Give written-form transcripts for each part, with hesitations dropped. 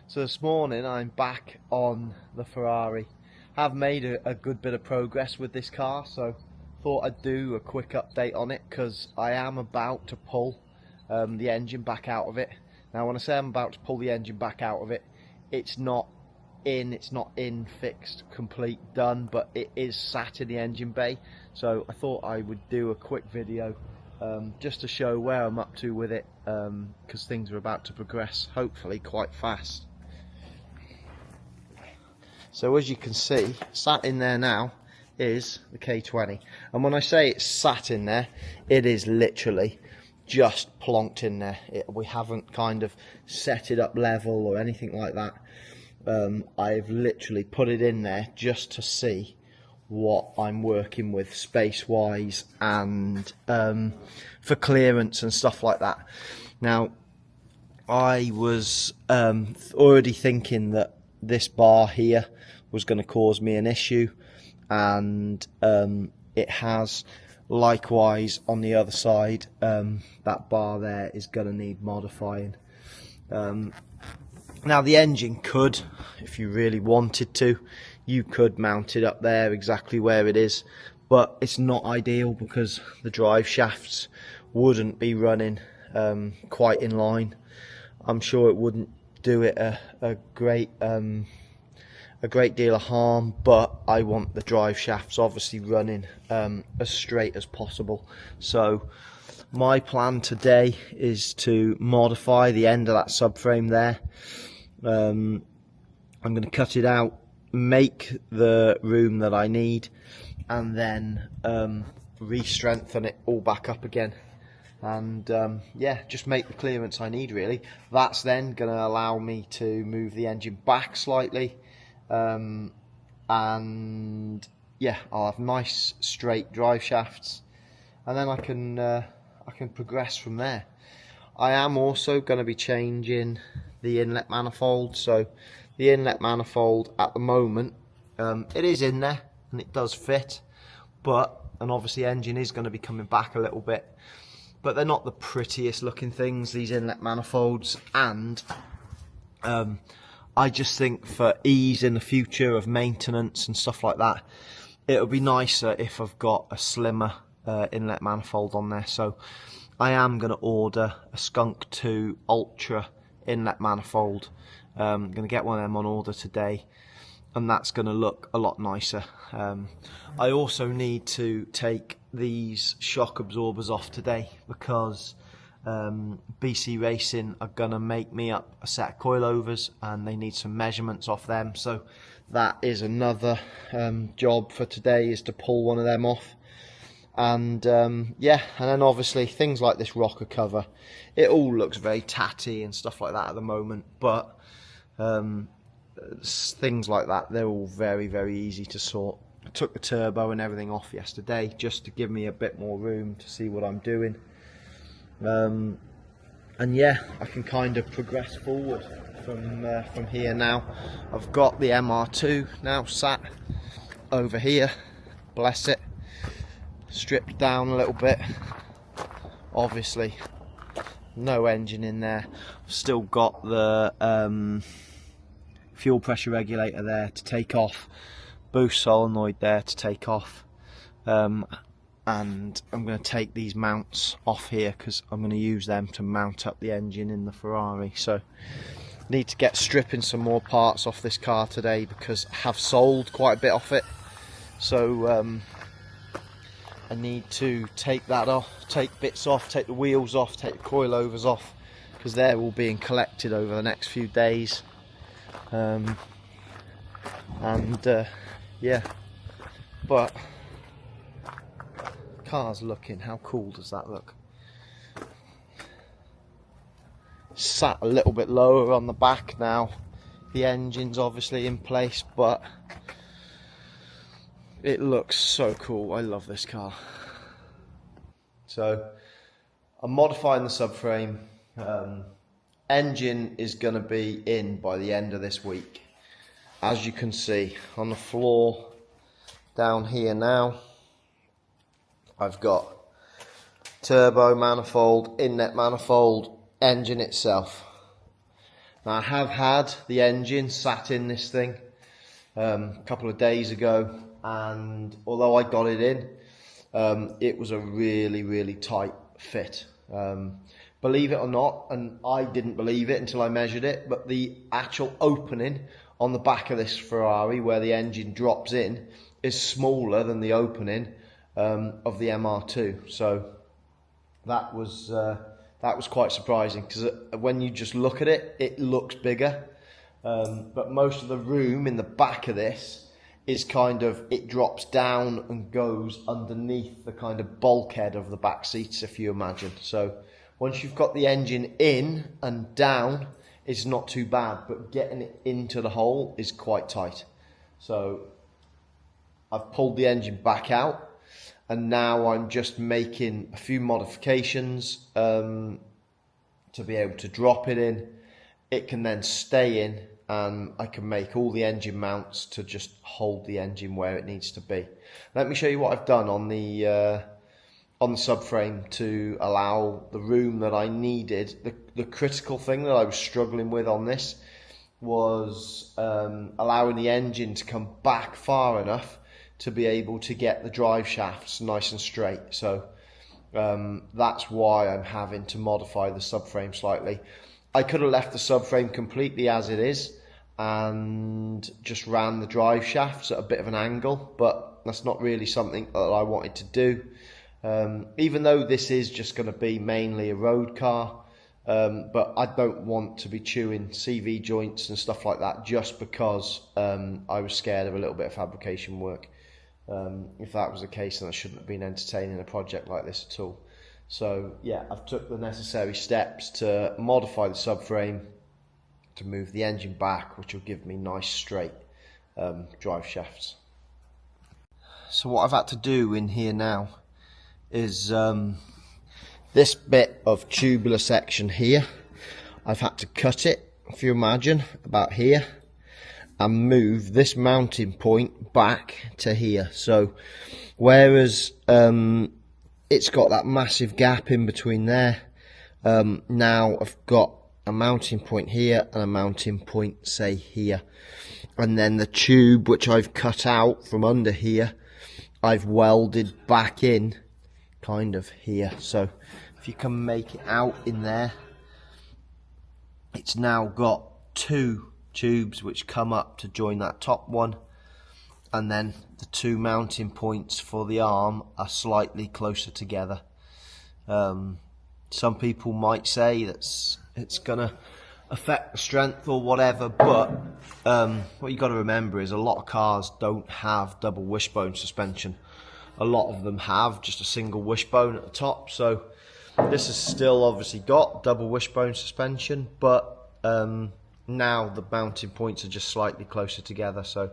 So this morning I'm back on the Ferrari. Have made a good bit of progress with this car, so thought I'd do a quick update on it because I am about to pull the engine back out of it. Now when I say I'm about to pull the engine back out of it, it's not in fixed, complete, done, but it is sat in the engine bay. So I thought I would do a quick video just to show where I'm up to with it, because things are about to progress hopefully quite fast. So as you can see, sat in there now is the K20, and when I say it's sat in there, it is literally just plonked in there. We haven't kind of set it up level or anything like that. I've literally put it in there just to see what I'm working with space wise and for clearance and stuff like that. Now I was already thinking that this bar here was going to cause me an issue, and it has. Likewise on the other side, that bar there is going to need modifying. Now the engine could, if you really wanted to, you could mount it up there exactly where it is, but it's not ideal because the drive shafts wouldn't be running quite in line. I'm sure it wouldn't do it a great deal of harm, but I want the drive shafts obviously running as straight as possible. So my plan today is to modify the end of that subframe there. I'm going to cut it out, make the room that I need, and then re-strengthen it all back up again, and yeah, just make the clearance I need really. That's then going to allow me to move the engine back slightly, and yeah, I'll have nice straight drive shafts, and then I can progress from there. I am also going to be changing the inlet manifold. So the inlet manifold at the moment, it is in there and it does fit, and obviously engine is going to be coming back a little bit, but they're not the prettiest looking things, these inlet manifolds, and I just think for ease in the future of maintenance and stuff like that, it would be nicer if I've got a slimmer inlet manifold on there. So I am going to order a Skunk 2 Ultra inlet manifold. I'm going to get one of them on order today, and that's going to look a lot nicer. I also need to take these shock absorbers off today because BC Racing are going to make me up a set of coilovers and they need some measurements off them. So that is another job for today, is to pull one of them off. And yeah, and then obviously things like this rocker cover, it all looks very tatty and stuff like that at the moment, but things like that, they're all very easy to sort. I took the turbo and everything off yesterday just to give me a bit more room to see what I'm doing, and yeah, I can kind of progress forward from here now. I've got the MR2 now sat over here, bless it, stripped down a little bit. Obviously no engine in there. I've still got the fuel pressure regulator there to take off, boost solenoid there to take off, and I'm going to take these mounts off here because I'm going to use them to mount up the engine in the Ferrari. So need to get stripping some more parts off this car today because I have sold quite a bit off it. So I need to take that off, take bits off, take the wheels off, take the coilovers off, because they're all being collected over the next few days. Yeah, but car's looking, how cool does that look? Sat a little bit lower on the back now. The engine's obviously in place, but it looks so cool. I love this car. So I'm modifying the subframe. Engine is going to be in by the end of this week. As you can see on the floor down here now, I've got turbo manifold, inlet manifold, engine itself. Now I have had the engine sat in this thing a couple of days ago, and although I got it in, it was a really tight fit. Believe it or not, and I didn't believe it until I measured it, but the actual opening on the back of this Ferrari where the engine drops in is smaller than the opening of the MR2. So that was quite surprising, because when you just look at it, it looks bigger, but most of the room in the back of this is kind of, it drops down and goes underneath the kind of bulkhead of the back seats, if you imagine. So once you've got the engine in and down, it's not too bad, but getting it into the hole is quite tight. So I've pulled the engine back out, and now I'm just making a few modifications to be able to drop it in. It can then stay in, and I can make all the engine mounts to just hold the engine where it needs to be. Let me show you what I've done on the subframe to allow the room that I needed. The critical thing that I was struggling with on this was allowing the engine to come back far enough to be able to get the drive shafts nice and straight. So that's why I'm having to modify the subframe slightly. I could have left the subframe completely as it is and just ran the drive shafts at a bit of an angle, but that's not really something that I wanted to do. Even though this is just going to be mainly a road car, but I don't want to be chewing CV joints and stuff like that just because I was scared of a little bit of fabrication work. If that was the case, then I shouldn't have been entertaining a project like this at all. So yeah, I've took the necessary steps to modify the subframe to move the engine back, which will give me nice straight drive shafts. So what I've had to do in here now is this bit of tubular section here, I've had to cut it, if you imagine, about here, and move this mounting point back to here. So whereas it's got that massive gap in between there, now I've got a mounting point here and a mounting point, say, here, and then the tube which I've cut out from under here I've welded back in kind of here. So if you can make it out in there, it's now got two tubes which come up to join that top one, and then the two mounting points for the arm are slightly closer together. Some people might say that's it's gonna affect the strength or whatever, but what you got to remember is a lot of cars don't have double wishbone suspension. A lot of them have just a single wishbone at the top. So this has still obviously got double wishbone suspension, but now the mounting points are just slightly closer together, so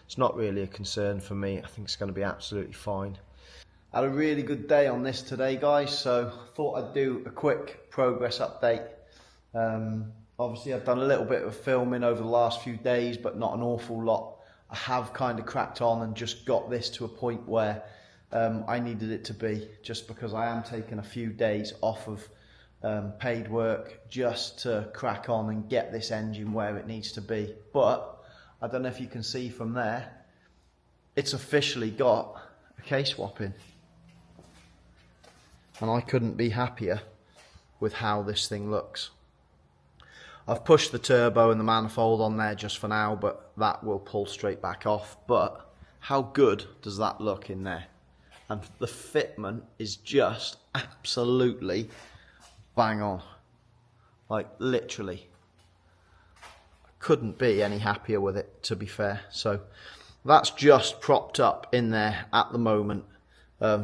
it's not really a concern for me. I think it's going to be absolutely fine. I had a really good day on this today, guys, so I thought I'd do a quick progress update. Obviously I've done a little bit of filming over the last few days, but not an awful lot. I have kind of cracked on and just got this to a point where I needed it to be, just because I am taking a few days off of paid work just to crack on and get this engine where it needs to be. But I don't know if you can see from there, it's officially got a K-swap in, and I couldn't be happier with how this thing looks. I've pushed the turbo and the manifold on there just for now, but that will pull straight back off. But how good does that look in there? And the fitment is just absolutely bang on. Like, literally. I couldn't be any happier with it, to be fair. So that's just propped up in there at the moment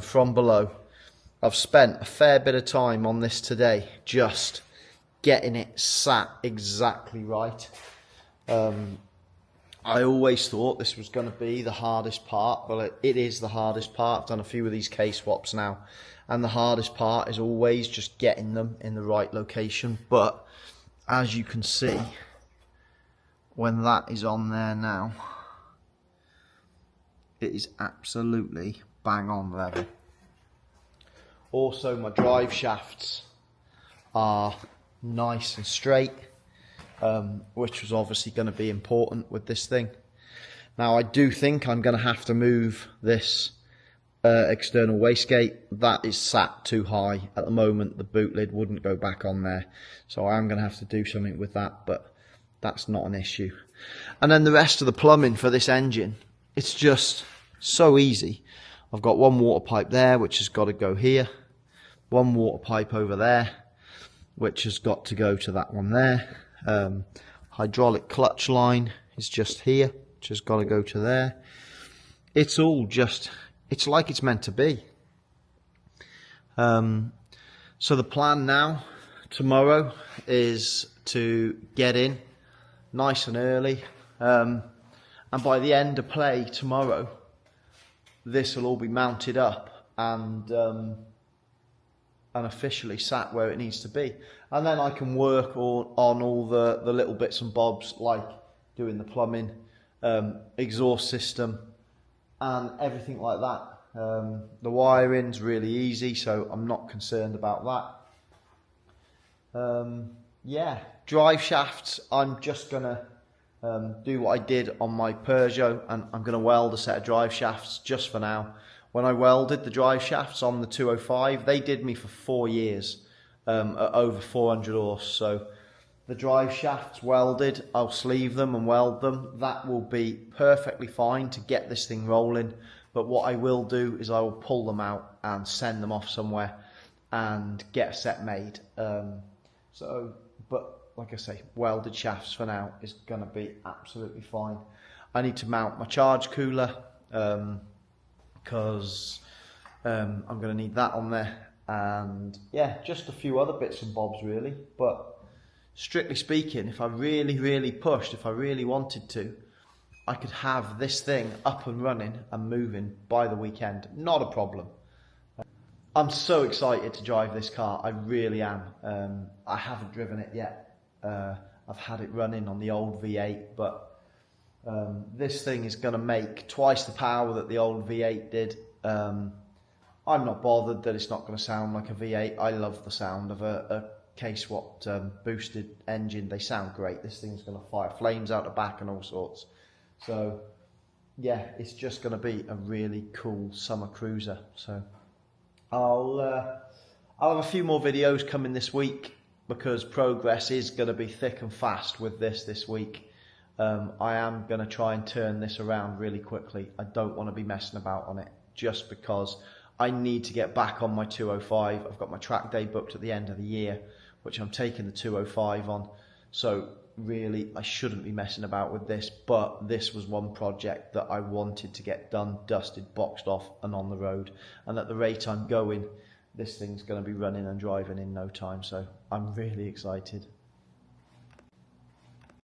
from below. I've spent a fair bit of time on this today, just getting it sat exactly right. I always thought this was going to be the hardest part. Well, it is the hardest part. I've done a few of these K-swaps now, and the hardest part is always just getting them in the right location. But as you can see, when that is on there now, it is absolutely bang on level. Also, my drive shafts are nice and straight. which was obviously going to be important with this thing. Now I do think I'm going to have to move this external wastegate. That is sat too high at the moment. The boot lid wouldn't go back on there, so I am going to have to do something with that, but that's not an issue. And then the rest of the plumbing for this engine, it's just so easy. I've got one water pipe there which has got to go here, one water pipe over there which has got to go to that one there. Hydraulic clutch line is just here, which has got to go to there. It's all just, it's like it's meant to be. So the plan now, tomorrow, is to get in nice and early, and by the end of play tomorrow, this will all be mounted up and officially sat where it needs to be. And then I can work on all the little bits and bobs, like doing the plumbing, exhaust system, and everything like that. The wiring's really easy, so I'm not concerned about that. Yeah, drive shafts, I'm just gonna do what I did on my Peugeot, and I'm gonna weld a set of drive shafts just for now. When I welded the drive shafts on the 205, they did me for 4 years at over 400 horse. So the drive shafts welded, I'll sleeve them and weld them. That will be perfectly fine to get this thing rolling. But what I will do is I will pull them out and send them off somewhere and get a set made. But like I say, welded shafts for now is going to be absolutely fine. I need to mount my charge cooler, because I'm going to need that on there, and yeah, just a few other bits and bobs really. But strictly speaking, if I really pushed, if I really wanted to, I could have this thing up and running and moving by the weekend, not a problem. I'm so excited to drive this car, I really am. I haven't driven it yet. I've had it running on the old V8, but this thing is going to make twice the power that the old V8 did. I'm not bothered that it's not going to sound like a V8. I love the sound of a K-swapped boosted engine. They sound great. This thing's going to fire flames out the back and all sorts. So yeah, it's just going to be a really cool summer cruiser. So I'll have a few more videos coming this week, because progress is going to be thick and fast with this week. I am going to try and turn this around really quickly. I don't want to be messing about on it, just because I need to get back on my 205. I've got my track day booked at the end of the year, which I'm taking the 205 on. So really, I shouldn't be messing about with this, but this was one project that I wanted to get done, dusted, boxed off and on the road. And at the rate I'm going, this thing's going to be running and driving in no time. So I'm really excited.